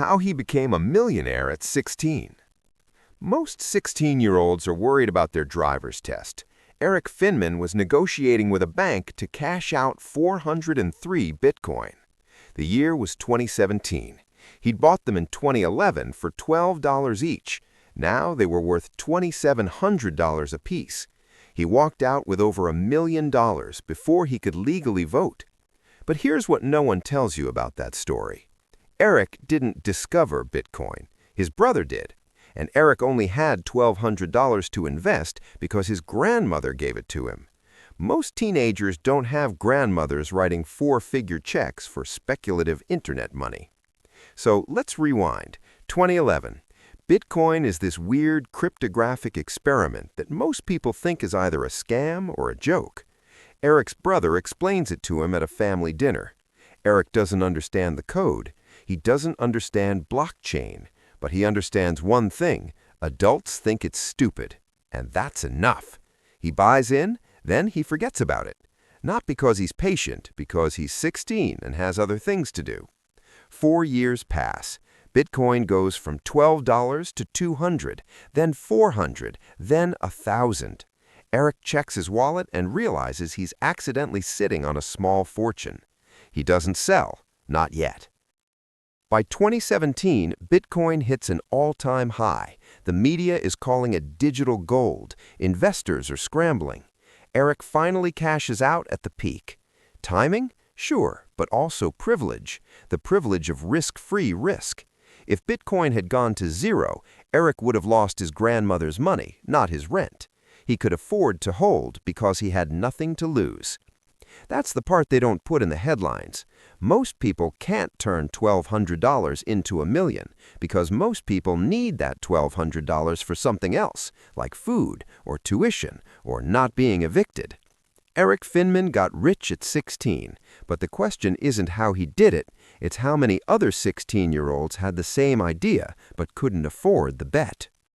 How he became a millionaire at 16. Most 16-year-olds are worried about their driver's test. Eric Finman was negotiating with a bank to cash out 403 Bitcoin. The year was 2017. He'd bought them in 2011 for $12 each. Now they were worth $2,700 apiece. He walked out with over $1 million before he could legally vote. But here's what no one tells you about that story. Eric didn't discover Bitcoin. His brother did. And Eric only had $1,200 to invest because his grandmother gave it to him. Most teenagers don't have grandmothers writing four-figure checks for speculative internet money. So let's rewind. 2011. Bitcoin is this weird cryptographic experiment that most people think is either a scam or a joke. Eric's brother explains it to him at a family dinner. Eric doesn't understand the code. He doesn't understand blockchain. But he understands one thing: adults think it's stupid. And that's enough. He buys in, then he forgets about it. Not because he's patient, because he's 16 and has other things to do. 4 years pass. Bitcoin goes from $12 to $200, then $400, then $1,000. Eric checks his wallet and realizes he's accidentally sitting on a small fortune. He doesn't sell, not yet. By 2017, Bitcoin hits an all-time high. The media is calling it digital gold. Investors are scrambling. Eric finally cashes out at the peak. Timing? Sure, but also privilege. The privilege of risk-free risk. If Bitcoin had gone to zero, Eric would have lost his grandmother's money, not his rent. He could afford to hold because he had nothing to lose. That's the part they don't put in the headlines. Most people can't turn $1,200 into $1 million because most people need that $1,200 for something else, like food or tuition or not being evicted. Eric Finman got rich at 16, but the question isn't how he did it, it's how many other 16-year-olds had the same idea but couldn't afford the bet.